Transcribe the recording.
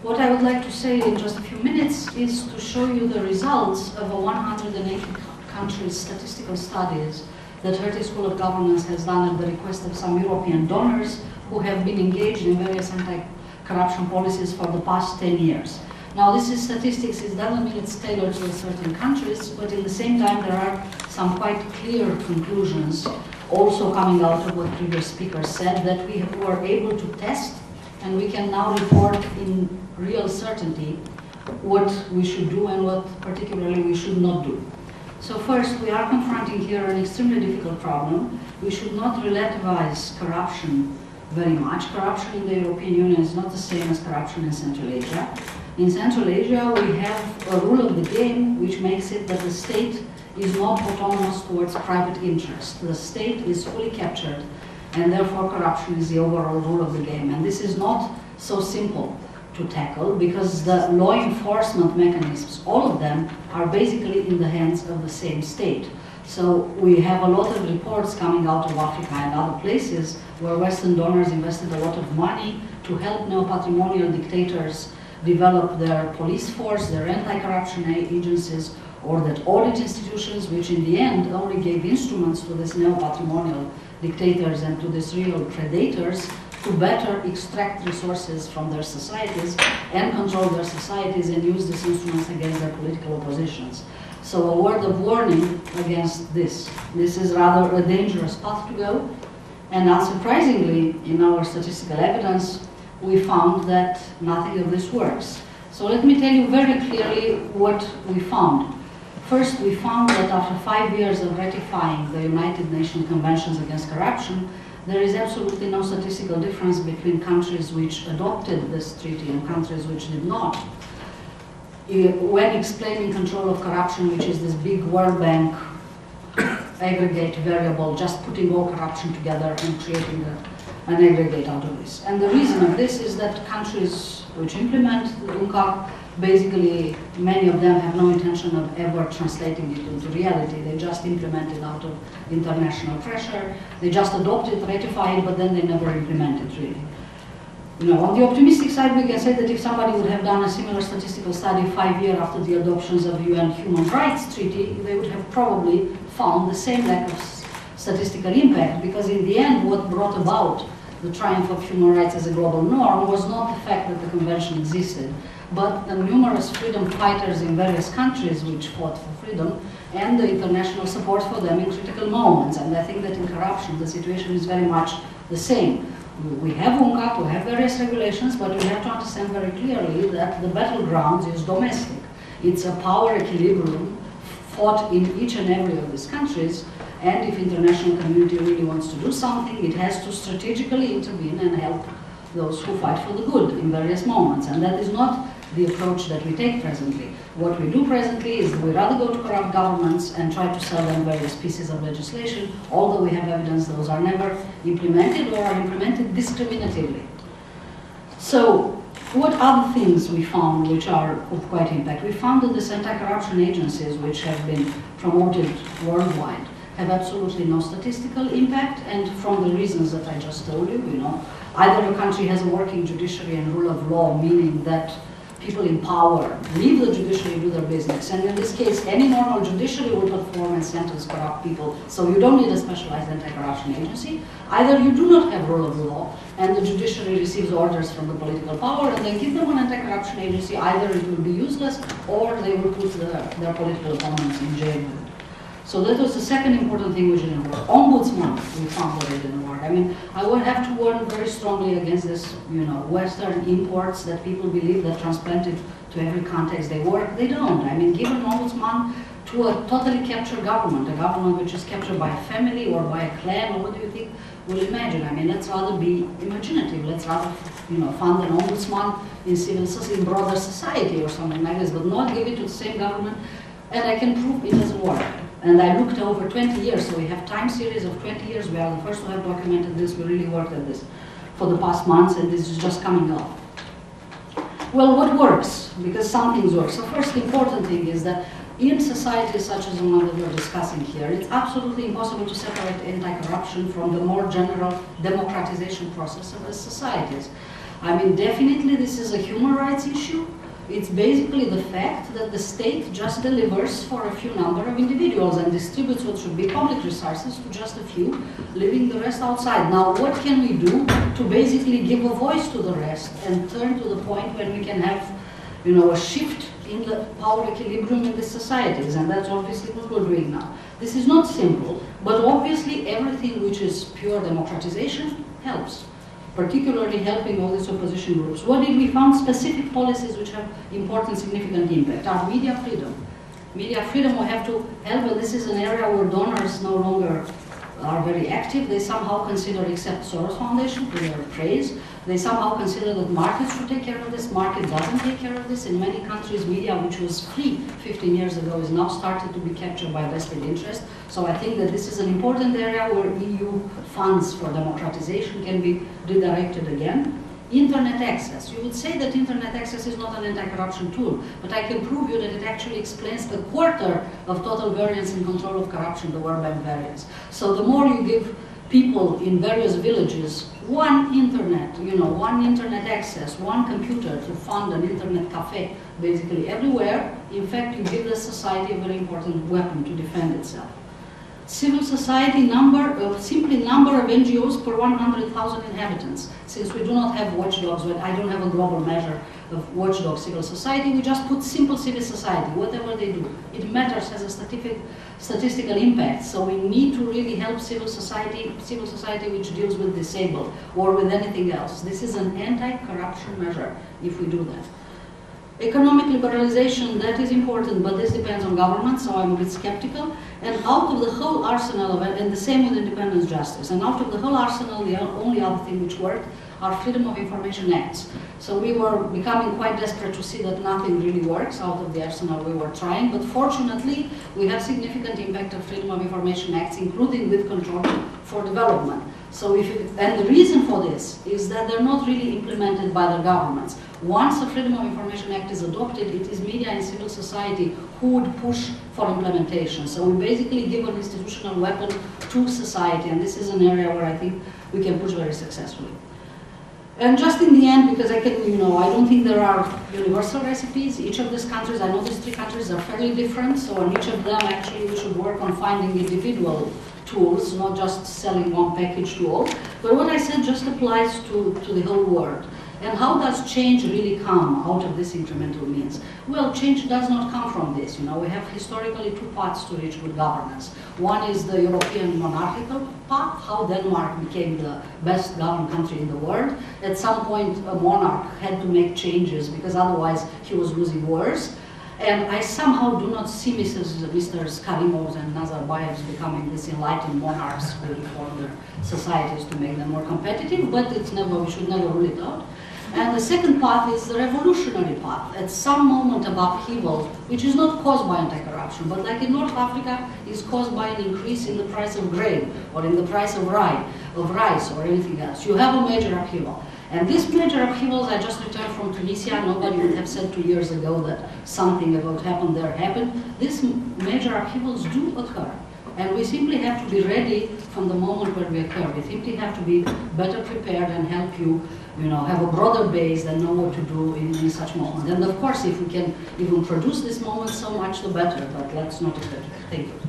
What I would like to say in just a few minutes is to show you the results of a 180 countries statistical studies that Hertie School of Governance has done at the request of some European donors who have been engaged in various anti-corruption policies for the past 10 years. Now, this is statistics. It doesn't mean it's tailored to certain countries, but at the same time, there are some quite clear conclusions also coming out of what previous speakers said that we were able to test, and we can now report in real certainty what we should do and what particularly we should not do. So first, we are confronting here an extremely difficult problem. We should not relativize corruption very much. Corruption in the European Union is not the same as corruption in Central Asia. In Central Asia, we have a rule of the game which makes it that the state is not autonomous towards private interest. The state is fully captured, and therefore corruption is the overall rule of the game. And this is not so simple to tackle because the law enforcement mechanisms, all of them, are basically in the hands of the same state. So we have a lot of reports coming out of Africa and other places where Western donors invested a lot of money to help neo-patrimonial dictators develop their police force, their anti-corruption agencies, or that audit institutions, which in the end only gave instruments to these neo-patrimonial dictators and to these real predators to better extract resources from their societies and control their societies and use these instruments against their political oppositions. So a word of warning against this. This is rather a dangerous path to go, and unsurprisingly, in our statistical evidence, we found that nothing of this works. So let me tell you very clearly what we found. First, we found that after 5 years of ratifying the United Nations Conventions Against Corruption, there is absolutely no statistical difference between countries which adopted this treaty and countries which did not. When explaining control of corruption, which is this big World Bank aggregate variable, just putting all corruption together and creating an aggregate out of this. And the reason of this is that countries which implement the UNCAC, basically many of them have no intention of ever translating it into reality. They just implement it out of international pressure. They just adopt it, ratify it, but then they never implement it really. You know, on the optimistic side, we can say that if somebody would have done a similar statistical study 5 years after the adoptions of UN Human Rights Treaty, they would have probably found the same lack of statistical impact, because in the end, what brought about the triumph of human rights as a global norm was not the fact that the convention existed, but the numerous freedom fighters in various countries which fought for freedom and the international support for them in critical moments. And I think that in corruption, the situation is very much the same. We have UNCAC, we have various regulations, but we have to understand very clearly that the battleground is domestic. It's a power equilibrium fought in each and every of these countries, and if international community really wants to do something, it has to strategically intervene and help those who fight for the good in various moments. And that is not the approach that we take presently. What we do presently is we rather go to corrupt governments and try to sell them various pieces of legislation, although we have evidence those are never implemented or are implemented discriminatively. So, what other things we found which are of quite impact? We found that these anti-corruption agencies, which have been promoted worldwide, have absolutely no statistical impact, and from the reasons that I just told you, either a country has a working judiciary and rule of law, meaning that people in power leave the judiciary to do their business, and in this case, any normal judiciary will perform and sentence corrupt people, so you don't need a specialized anti-corruption agency. Either you do not have rule of law, and the judiciary receives orders from the political power, and then give them an anti-corruption agency, either it will be useless, or they will put their political opponents in jail. So that was the second important thing which didn't work. Ombudsman, we found that it didn't work. I mean, I would have to warn very strongly against this, Western imports that people believe that transplanted to every context they work. They don't. I mean, give an ombudsman to a totally captured government, a government which is captured by a family or by a clan, or what do you think will imagine? I mean, let's rather be imaginative. Let's rather, fund an ombudsman in broader society or something like this, but not give it to the same government. And I can prove it doesn't work. And I looked over 20 years, so we have time series of 20 years. We are the first to have documented this. We really worked at this for the past months, and this is just coming up. Well, what works? Because some things work. So first important thing is that in societies such as the one that we're discussing here, it's absolutely impossible to separate anti-corruption from the more general democratization process of the societies. I mean, definitely this is a human rights issue. It's basically the fact that the state just delivers for a few number of individuals and distributes what should be public resources to just a few, leaving the rest outside. Now, what can we do to basically give a voice to the rest and turn to the point when we can have, a shift in the power equilibrium in the societies? And that's obviously what we're doing now. This is not simple, but obviously everything which is pure democratization helps, particularly helping all these opposition groups. What did we find? Specific policies which have important, significant impact are media freedom. Media freedom we have to help, and this is an area where donors no longer are very active. They somehow consider, except Soros Foundation, to their praise, they somehow consider that markets should take care of this. Market doesn't take care of this. In many countries, media, which was free 15 years ago, is now started to be captured by vested interest. So I think that this is an important area where EU funds for democratization can be redirected again. Internet access. You would say that internet access is not an anti-corruption tool, but I can prove you that it actually explains a quarter of total variance in control of corruption, the World Bank variance. So the more you give people in various villages one internet, one internet access, one computer to fund an internet cafe, basically everywhere, in fact, you give the society a very important weapon to defend itself. Civil society simply number of NGOs per 100,000 inhabitants. Since we do not have watchdogs, I don't have a global measure of watchdog civil society, we just put simple civil society, whatever they do. It matters, has a statistical impact, so we need to really help civil society which deals with disabled or with anything else. This is an anti-corruption measure if we do that. Economic liberalization, that is important, but this depends on government, so I'm a bit skeptical. And out of the whole arsenal of it, and the same with independence justice, and out of the whole arsenal, the only other thing which worked are Freedom of Information Acts. So we were becoming quite desperate to see that nothing really works out of the arsenal we were trying, but fortunately, we have significant impact of Freedom of Information Acts, including with control for development. So and the reason for this is that they're not really implemented by the governments. Once the Freedom of Information Act is adopted, it is media and civil society who would push for implementation. So we basically give an institutional weapon to society, and this is an area where I think we can push very successfully. And just in the end, because I don't think there are universal recipes. Each of these countries, I know these 3 countries are fairly different, so on each of them actually we should work on finding individual tools, not just selling one package to all. But what I said just applies to the whole world. And how does change really come out of this incremental means? Well, change does not come from this. We have historically 2 paths to reach good governance. One is the European monarchical path, how Denmark became the best governed country in the world. At some point, a monarch had to make changes because otherwise he was losing wars. And I somehow do not see Mr. Karimovs and Nazarbayevs becoming these enlightened monarchs who reform their societies to make them more competitive, but we should never rule it out. And the second path is the revolutionary path. At some moment of upheaval, which is not caused by anti-corruption, but like in North Africa, is caused by an increase in the price of grain or in the price of rice or anything else. You have a major upheaval. And these major upheavals, I just returned from Tunisia. Nobody would have said 2 years ago that something about happened there happened. These major upheavals do occur. And we simply have to be ready from the moment where we occur. We simply have to be better prepared and help you, have a broader base and know what to do in such moments. And of course, if we can even produce this moment, so much the better, but let's not expect it. Thank you.